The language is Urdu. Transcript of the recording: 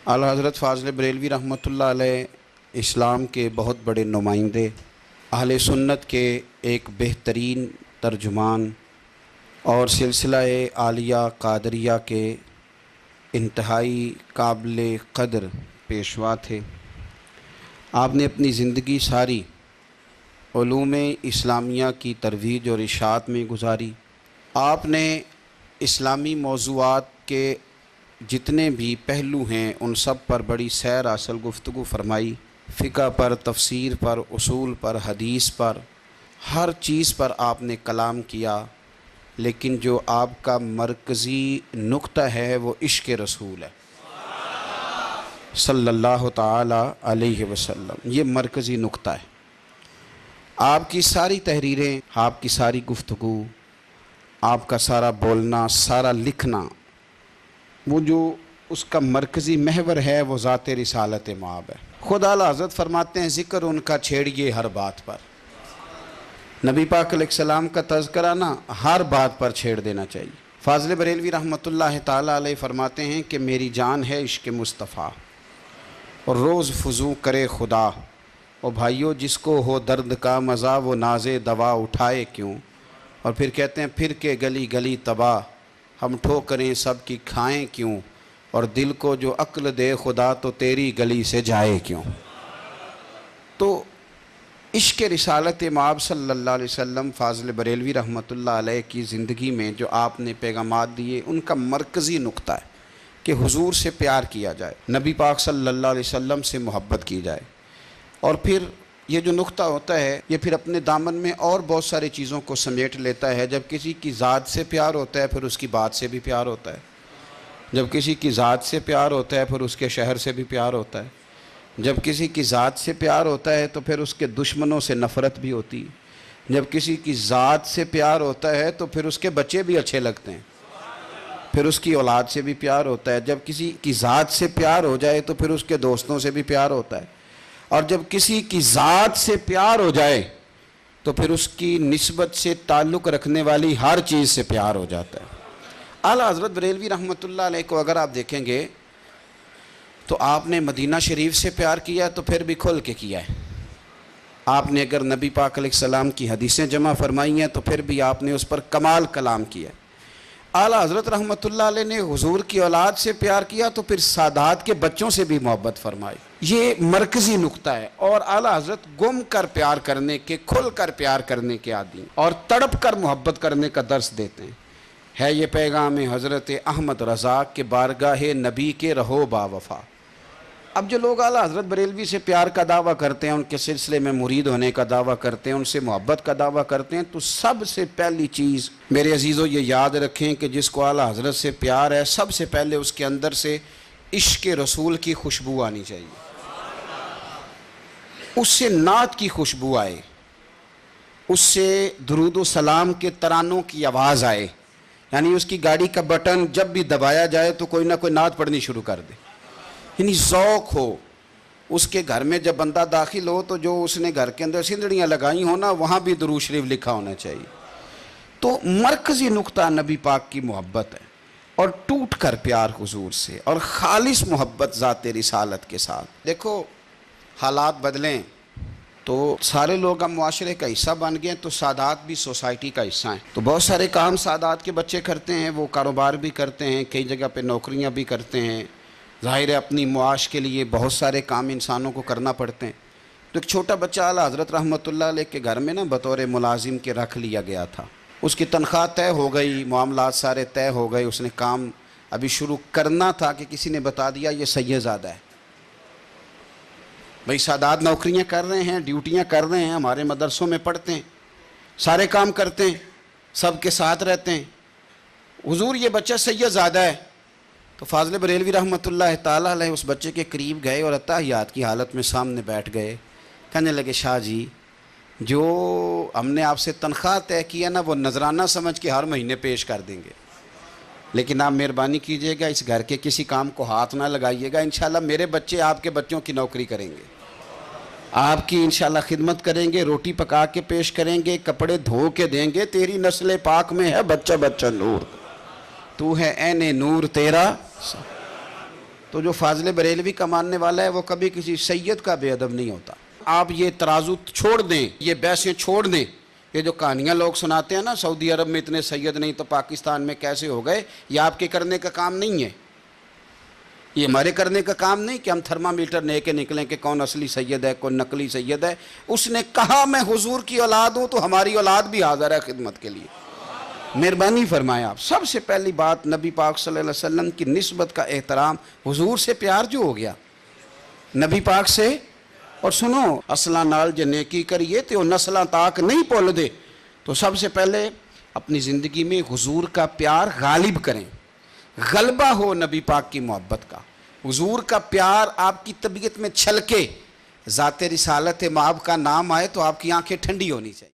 اعلیٰ حضرت فاضل بریلوی رحمۃ اللہ علیہ اسلام کے بہت بڑے نمائندے، اہل سنت کے ایک بہترین ترجمان اور سلسلہ عالیہ قادریہ کے انتہائی قابل قدر پیشوا تھے۔ آپ نے اپنی زندگی ساری علوم اسلامیہ کی ترویج اور اشاعت میں گزاری۔ آپ نے اسلامی موضوعات کے جتنے بھی پہلو ہیں ان سب پر بڑی سیر اصل گفتگو فرمائی، فقہ پر، تفسیر پر، اصول پر، حدیث پر، ہر چیز پر آپ نے کلام کیا، لیکن جو آپ کا مرکزی نقطہ ہے وہ عشق رسول ہے صلی اللہ تعالی علیہ وسلم۔ یہ مرکزی نقطہ ہے۔ آپ کی ساری تحریریں، آپ کی ساری گفتگو، آپ کا سارا بولنا، سارا لکھنا، وہ جو اس کا مرکزی محور ہے وہ ذات رسالت مآب ہے۔ خود اعلیٰ حضرت فرماتے ہیں ذکر ان کا چھیڑیے ہر بات پر۔ نبی پاک علیہ السلام کا تذکرہ نا ہر بات پر چھیڑ دینا چاہیے۔ فاضل بریلوی رحمۃ اللہ تعالیٰ علیہ فرماتے ہیں کہ میری جان ہے عشق مصطفیٰ اور روز فضو کرے خدا، اور بھائیو جس کو ہو درد کا مزہ وہ ناز دوا اٹھائے کیوں۔ اور پھر کہتے ہیں پھر کے گلی گلی تباہ ہم ٹھوکریں سب کی کھائیں کیوں، اور دل کو جو عقل دے خدا تو تیری گلی سے جائے کیوں۔ تو عشق رسالت مآب صلی اللہ علیہ وسلم فاضل بریلوی رحمۃ اللہ علیہ کی زندگی میں جو آپ نے پیغامات دیے ان کا مرکزی نقطہ ہے کہ حضور سے پیار کیا جائے، نبی پاک صلی اللہ علیہ وسلم سے محبت کی جائے، اور پھر یہ جو نقطہ ہوتا ہے یہ پھر اپنے دامن میں اور بہت ساری چیزوں کو سمیٹ لیتا ہے۔ جب کسی کی ذات سے پیار ہوتا ہے پھر اس کی بات سے بھی پیار ہوتا ہے، جب کسی کی ذات سے پیار ہوتا ہے پھر اس کے شہر سے بھی پیار ہوتا ہے، جب کسی کی ذات سے پیار ہوتا ہے تو پھر اس کے دشمنوں سے نفرت بھی ہوتی ہے، جب کسی کی ذات سے پیار ہوتا ہے تو پھر اس کے بچے بھی اچھے لگتے ہیں، پھر اس کی اولاد سے بھی پیار ہوتا ہے، جب کسی کی ذات سے پیار ہو جائے تو پھر اس کے دوستوں سے بھی پیار ہوتا ہے، اور جب کسی کی ذات سے پیار ہو جائے تو پھر اس کی نسبت سے تعلق رکھنے والی ہر چیز سے پیار ہو جاتا ہے۔ اعلیٰ حضرت بریلوی رحمۃ اللہ علیہ کو اگر آپ دیکھیں گے تو آپ نے مدینہ شریف سے پیار کیا تو پھر بھی کھل کے کیا ہے۔ آپ نے اگر نبی پاک علیہ السلام کی حدیثیں جمع فرمائی ہیں تو پھر بھی آپ نے اس پر کمال کلام کیا ہے۔ اعلیٰ حضرت رحمۃ اللہ علیہ نے حضور کی اولاد سے پیار کیا تو پھر سادات کے بچوں سے بھی محبت فرمائی۔ یہ مرکزی نقطہ ہے، اور اعلیٰ حضرت گم کر پیار کرنے کے، کھل کر پیار کرنے کے عادی اور تڑپ کر محبت کرنے کا درس دیتے ہیں۔ ہے یہ پیغام حضرت احمد رضا کے بارگاہ نبی کے رہو با وفا۔ اب جو لوگ اعلیٰ حضرت بریلوی سے پیار کا دعویٰ کرتے ہیں، ان کے سلسلے میں مرید ہونے کا دعویٰ کرتے ہیں، ان سے محبت کا دعویٰ کرتے ہیں، تو سب سے پہلی چیز میرے عزیزو یہ یاد رکھیں کہ جس کو اعلیٰ حضرت سے پیار ہے سب سے پہلے اس کے اندر سے عشق رسول کی خوشبو آنی چاہیے، اس سے نعت کی خوشبو آئے، اس سے درود و سلام کے ترانوں کی آواز آئے، یعنی اس کی گاڑی کا بٹن جب بھی دبایا جائے تو کوئی نہ کوئی نعت پڑھنی شروع کر دے، یعنی ذوق ہو۔ اس کے گھر میں جب بندہ داخل ہو تو جو اس نے گھر کے اندر سندڑیاں لگائی ہونا وہاں بھی درود شریف لکھا ہونا چاہیے۔ تو مرکزی نقطہ نبی پاک کی محبت ہے، اور ٹوٹ کر پیار حضور سے، اور خالص محبت ذات رسالت کے ساتھ۔ دیکھو حالات بدلیں تو سارے لوگ اب معاشرے کا حصہ بن گئے، تو سادات بھی سوسائٹی کا حصہ ہیں، تو بہت سارے کام سادات کے بچے کرتے ہیں، وہ کاروبار بھی کرتے ہیں، کئی جگہ پہ نوکریاں بھی کرتے ہیں، ظاہر ہے اپنی معاش کے لیے بہت سارے کام انسانوں کو کرنا پڑتے ہیں۔ تو ایک چھوٹا بچہ اعلیٰ حضرت رحمۃ اللہ علیہ کے گھر میں نا بطور ملازم کے رکھ لیا گیا تھا، اس کی تنخواہ طے ہو گئی، معاملات سارے طے ہو گئے، اس نے کام ابھی شروع کرنا تھا کہ کسی نے بتا دیا یہ سید زادہ ہے۔ بھئی سادات نوکریاں کر رہے ہیں، ڈیوٹیاں کر رہے ہیں، ہمارے مدرسوں میں پڑھتے ہیں، سارے کام کرتے ہیں، سب کے ساتھ رہتے ہیں، حضور یہ بچہ سید زادہ ہے۔ تو فاضل بریلوی رحمۃ اللہ تعالیٰ علیہ اس بچے کے قریب گئے اور اتحیات کی حالت میں سامنے بیٹھ گئے، کہنے لگے شاہ جی جو ہم نے آپ سے تنخواہ طے کیا نا وہ نذرانہ سمجھ کے ہر مہینے پیش کر دیں گے، لیکن آپ مہربانی کیجئے گا اس گھر کے کسی کام کو ہاتھ نہ لگائیے گا، انشاءاللہ میرے بچے آپ کے بچوں کی نوکری کریں گے، آپ کی انشاءاللہ خدمت کریں گے، روٹی پکا کے پیش کریں گے، کپڑے دھو کے دیں گے، تیری نسل پاک میں ہے بچہ بچہ نور، تو ہے عین نور تیرا۔ تو جو فاضل بریلوی کا ماننے والا ہے وہ کبھی کسی سید کا بے ادب نہیں ہوتا. آپ یہ ترازو چھوڑ دیں, یہ بحثیں چھوڑ دیں. یہ جو کہانیاں لوگ سناتے ہیں نا, سعودی عرب میں اتنے سید نہیں تو پاکستان میں کیسے ہو گئے, یہ آپ کے کرنے کا کام نہیں ہے. یہ ہمارے کرنے کا کام نہیں کہ ہم تھرمامیٹر لے کے نکلیں کہ کون اصلی سید ہے کون نقلی سید ہے. اس نے کہا میں حضور کی اولاد ہوں تو ہماری اولاد بھی حاضر ہے خدمت کے لیے. مہربانی فرمائیں آپ. سب سے پہلی بات نبی پاک صلی اللہ علیہ وسلم کی نسبت کا احترام, حضور سے پیار جو ہو گیا نبی پاک سے. اور سنو, اصلاں نال جے نیکی کریے تو وہ نسلاں تاک نہیں بھول دے. تو سب سے پہلے اپنی زندگی میں حضور کا پیار غالب کریں, غلبہ ہو نبی پاک کی محبت کا. حضور کا پیار آپ کی طبیعت میں چھلکے, ذات رسالت مآب کا نام آئے تو آپ کی آنکھیں ٹھنڈی ہونی چاہیے.